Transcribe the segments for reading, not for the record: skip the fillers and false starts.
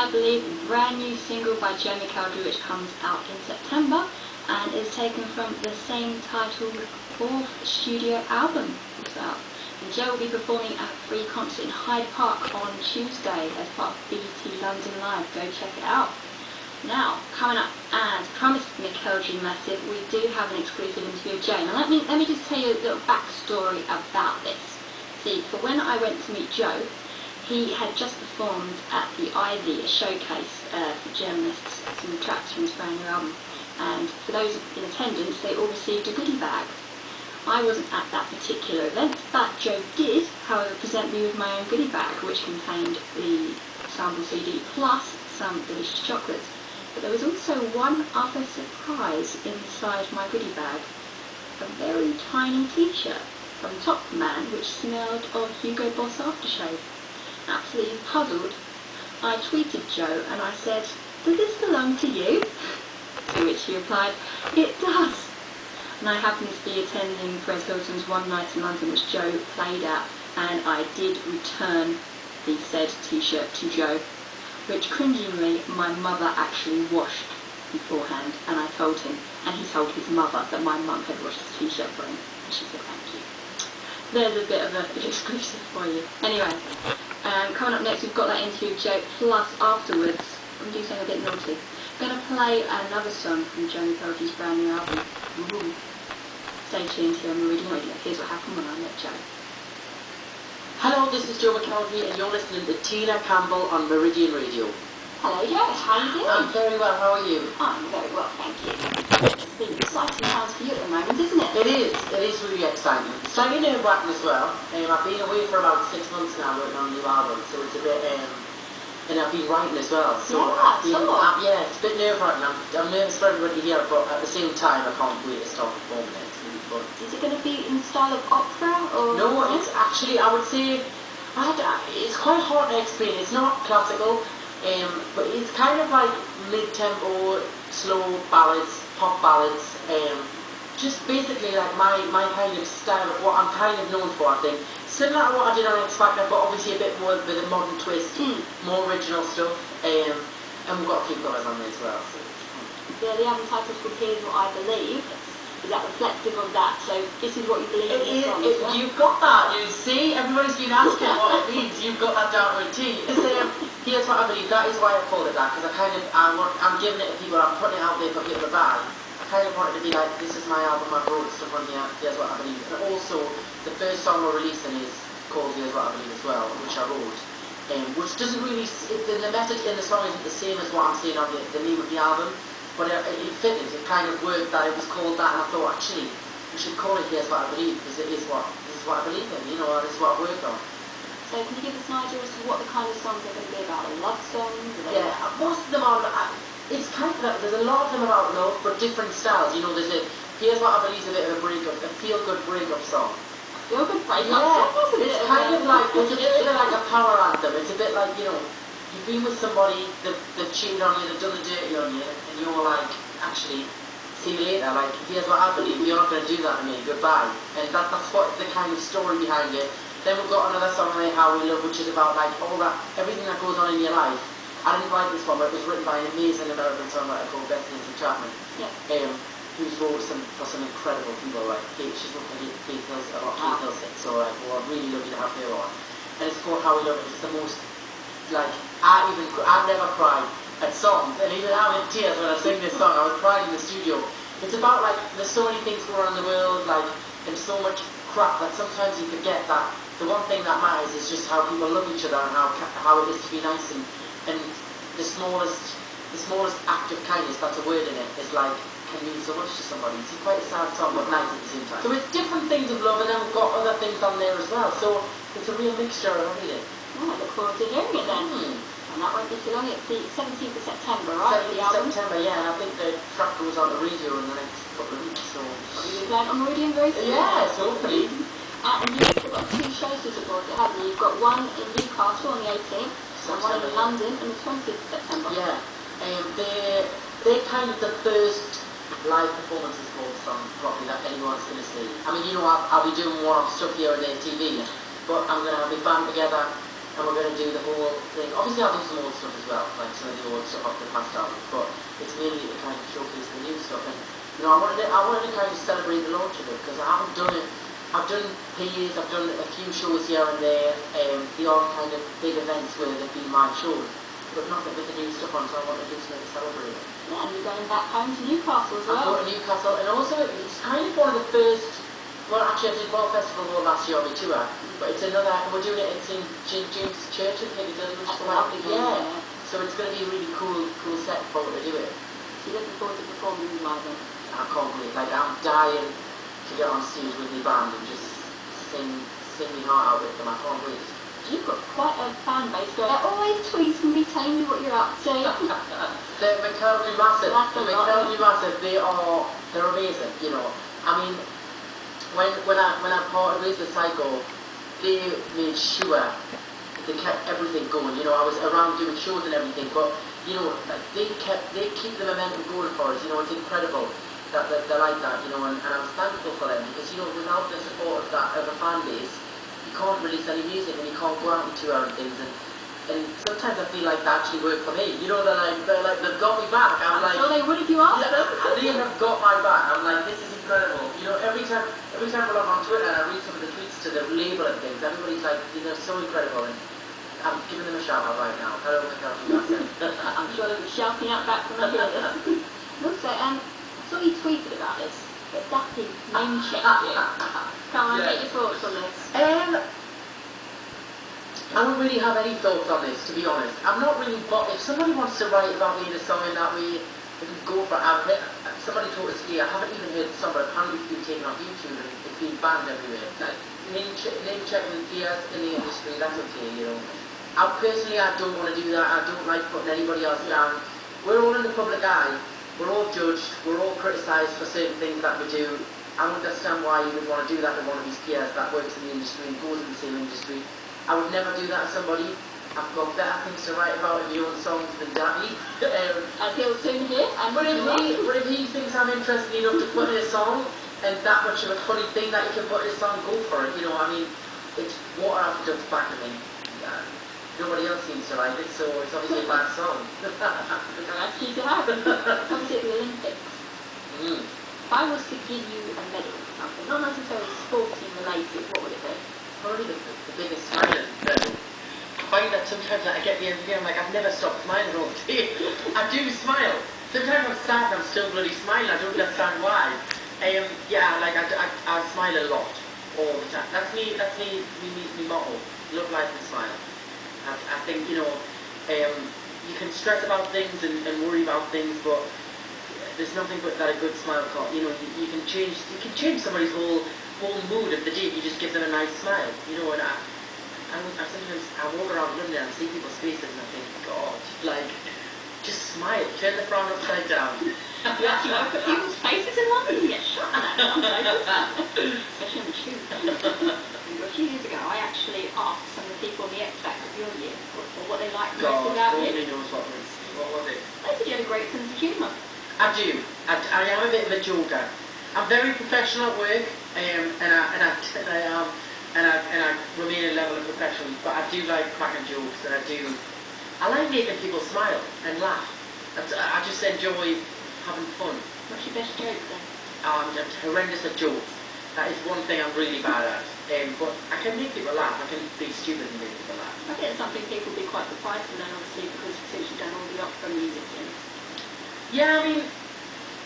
I Believe, a brand new single by Joe McElderry which comes out in September and is taken from the same titled fourth studio album as well. And Joe will be performing at a free concert in Hyde Park on Tuesday as part of BT London Live. Go check it out. Now, coming up, as promised McElderry Massive, we do have an exclusive interview with Joe. Now let me just tell you a little backstory about this. See, for when I went to meet Joe, he had just performed at the Ivy, a showcase for journalists, some tracks from his brand new album. And for those in attendance, they all received a goodie bag. I wasn't at that particular event, but Joe did, however, present me with my own goodie bag, which contained the sample CD plus some delicious chocolates. But there was also one other surprise inside my goodie bag, a very tiny t-shirt from Top Man, which smelled of Hugo Boss aftershave. Absolutely puzzled, I tweeted Joe and I said, "Does this belong to you?" To which he replied, "It does." And I happened to be attending Perez Hilton's One Night in London, which Joe played at, and I did return the said t-shirt to Joe, which cringingly my mother actually washed beforehand, and I told him, and he told his mother that my mum had washed his t-shirt for him, and she said thank you. There's a bit of an exclusive for you. Anyway, coming up next we've got that interview with Joe, plus afterwards, I'm doing something a bit naughty. I'm going to play another song from Joe McElderry's brand new album. Ooh. Stay tuned here on Meridian Radio. Here's what happened when I met Joe. Hello, this is Joe McElderry and you're listening to Tina Campbell on Meridian Radio. Hello Joe, how are you doing? I'm very well, how are you? I'm very well, thank you. It's been exciting times for you at the moment, isn't it? It is really exciting. It's slightly nerve-wracking as well. I've been away for about 6 months now working on a new album, so it's a bit, and I've been writing as well. So yeah, it's a bit nerve-wracking. I'm nervous for everybody here, but at the same time I can't wait to start performing it. It's really fun. Is it going to be in the style of opera or? No, it's actually, I would say, it's quite hard to explain. It's not classical, but it's kind of like mid-tempo, slow ballads, pop ballads, just basically like my kind of style of what I'm kind of known for, I think. Similar to what I did on X Factor, but obviously a bit more with a modern twist, more original stuff, and we've got a few covers on there as well. So. Yeah, the album title is called Here's What I Believe. Is that reflective of that? So this is what you believe in the song, well? You've got that, you see? Everybody's been asking what it means. You've got that down to a T. Here's what I believe. That is why I called it that, because I'm giving it to people, I'm putting it out there for people to buy. I kind of wanted to be like, this is my album, I wrote stuff on here, here's what I believe. And also, the first song we're releasing is called Here's What I Believe as well, which I wrote. Which doesn't really, the message in the song isn't the same as what I'm saying on the name of the album. But it fitted, it kind of worked that it was called that, and I thought actually we should call it Here's What I Believe, because this is what I believe in, you know, this is what I worked on. So can you give us an idea as to what the kind of songs are going to be about? Love songs? Yeah, most of them are, it's kind of like, there's a lot of them about love, but different styles, you know, Here's What I Believe is a bit of a breakup, a feel-good breakup song. Feel-good breakup? Yeah, it's kind of like, it's a bit like a power anthem, it's a bit like, you know, you've been with somebody, they've cheated on you, they've done the dirty on you, and you're like, actually, see you later, like, here's what I believe, you're not going to do that to me, goodbye. And that's what the kind of story behind it. Then we've got another song like How We Love, which is about like all that, everything that goes on in your life. I didn't write this one, but it was written by an amazing American songwriter called Bethany Chapman, who's wrote for some incredible people, like she's written for Kate Hilson, so like, well, I'm really lucky to have her on. And it's called How We Love, it's the most, like, I've never cried at songs, and even I'm in tears when I sing this song. I was crying in the studio. It's about like there's so many things going on in the world, like, and so much crap that sometimes you forget that the one thing that matters is just how people love each other and how it is to be nice, and the smallest act of kindness, that's a word in it, is like can mean so much to somebody. It's quite a sad song, but nice at the same time. So it's different things of love, and then we've got other things on there as well. So it's a real mixture of everything. Oh, I look forward to hearing it then. And that won't be too long. It's the 17th of September, right? 17th of September, yeah, and I think the track goes on the radio in the next couple of weeks, so... Are you playing on Meridian very soon? Yeah, hopefully. And you've got 2 shows to support it, haven't you? You've got one in Newcastle on the 18th, and one in London on the 20th of September. Yeah, they're kind of the first live performances for the song, probably, that anyone's going to see. I mean, you know, I'll be doing one-off stuff here on their TV, but I'm going to have my band together, and we're going to do the whole thing. Obviously I'll do some old stuff as well, like some of the old stuff off the past albums, but it's mainly to kind of showcase the new stuff. And you know, I wanted to kind of celebrate the launch of it, because I haven't done it. I've done PAs, I've done a few shows here and there, the odd kind of big events where they've been live shows, but nothing with the new stuff on, so I wanted to do something to celebrate it. Yeah, and you're going back home to Newcastle as well. I'm going to Newcastle, and also it's kind of one of the first, well actually I did World Festival Hall last year on my tour, but it's another, we're doing it, it's in James Church in Piccadilly, which is lovely. Yeah, so it's going to be a really cool set forward to do it. So you're looking forward to performing live then? I can't believe, like I'm dying to get on stage with the band and just sing my heart out with them. I can't wait. You've got quite a fan base going. They're always tweeting me, telling me what you're up to. The McElderry Massive, they're amazing. You know, I mean, when I parted with the Psycho, they made sure they kept everything going. You know, I was around doing shows and everything, but you know, they keep the momentum going for us. You know, it's incredible that they're like that. You know, and I'm thankful for them, because you know, without the support of a fan base, you can't release any music and you can't go out and tour and things. And sometimes I feel like they actually work for me. You know, they've got me back. I'm like, sure they would if you asked them. They have got my back. I'm like, this is incredible. You know, every time we log on Twitter and I read some of the tweets to the label and things, everybody's like, they're so incredible. And I'm giving them a shout out right now. Hello, McElderry Massive. I'm sure they'll be shouting out back when I hear this. Also, saw you tweeted about this, but Dappy name checked you. Come on, get your thoughts on this. I don't really have any thoughts on this, to be honest. I'm not really, but if somebody wants to write about me in a song in that way, they can go for it. Somebody told us today, I haven't even heard the song, but apparently it's been taken off YouTube and it's been banned everywhere. Like, name checking peers in the industry, that's okay, you know. I don't want to do that. I don't like putting anybody else down. We're all in the public eye. We're all judged. We're all criticised for certain things that we do. I don't understand why you would want to do that with one of these peers that works in the industry and goes in the same industry. I would never do that to somebody. I've got better things to write about in your own songs than Dappy. I feel soon here. But if he thinks I'm interested enough to put in a song, and that much of a funny thing that he can put in a song, go for it. You know, I mean, it's water off the duck's back of me. Nobody else seems to like it, so it's obviously a bad song. That's key to have. Obviously at the Olympics. If I was to give you a medal or something, not necessarily sporting related, what would it be? Probably the biggest smile medal. I find that sometimes I get the end of the day, I'm like, I've never stopped smiling all day. I do smile. Sometimes I'm sad and I'm still bloody smiling, I don't understand why. Yeah, like I smile a lot, all the time. That's me motto. Love life and smile. I think, you know, you can stress about things and worry about things, but there's nothing but that a good smile can't. You know, you can change somebody's whole mood of the day if you just give them a nice smile. You know, and I sometimes walk around London and see people's faces and I think, God, like, just smile, turn the frown upside down. You actually look at people's faces in London and get shot at. Especially on the tube. A few years ago, I actually asked some of the people in the X Factor of your year what they liked most about you. God, knows what was it? They said you had a great sense of humour. I do. I am a bit of a joker. I'm very professional at work, and I remain a level of professional. But I do like cracking jokes, and I like making people smile and laugh. I just enjoy having fun. What's your best joke then? I'm horrendous at jokes. That is one thing I'm really bad at. But I can make people laugh. I can be stupid and make people laugh. I think it's something people would be quite surprised to learn, obviously, because since you've done all the opera music since. Yeah, I mean,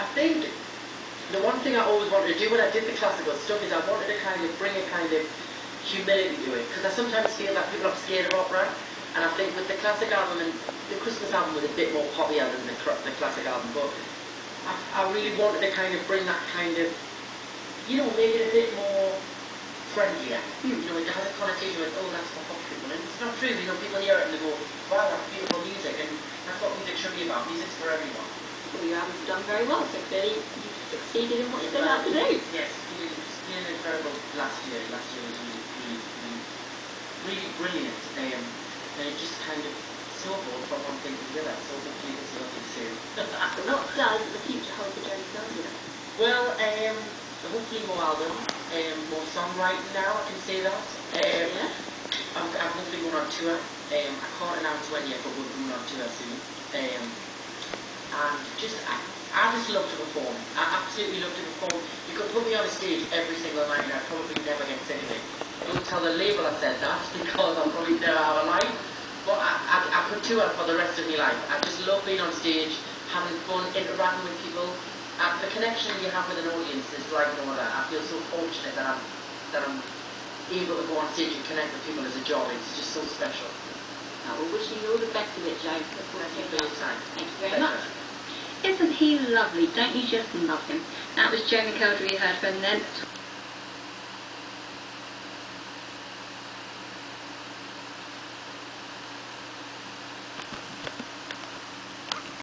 I think the one thing I always wanted to do when I did the classical stuff is I wanted to kind of bring a kind of humility to it, because I sometimes feel that people are scared of opera, and I think with the classic album and the Christmas album was a bit more poppier than the classic album, but I really wanted to kind of bring that kind of, you know, make it a bit more friendlier. You know, it has a connotation with, oh, that's for pop people, and it's not true. You know, people hear it and they go, wow, that's beautiful music, and that's what music should be about. Music's for everyone. Well, your album's done very well, so clearly you've succeeded in what you set out to do. Yes, it's been incredible last year. Last year was really brilliant, and it just kind of snowballed from one thing to the other, so hopefully it's nothing soon. So what does the future hold for Joey Gardner? Well, hopefully more albums, more songwriting now, I can say that. I've hopefully going on tour. I can't announce when yet, but we're going on tour soon. And I just love to perform. I absolutely love to perform. You could put me on a stage every single night and I'd probably never get sick of it. Don't tell the label I said that because I'll probably never have a life. But I could tour for the rest of my life. I just love being on stage, having fun, interacting with people. The connection you have with an audience is like no other. I feel so fortunate that I'm able to go on stage and connect with people as a job. It's just so special. We're wishing you all the best of it, Joe. Thank you for your time. Thank you very much. Isn't he lovely? Don't you just love him? That was Joe McElderry, you heard from then.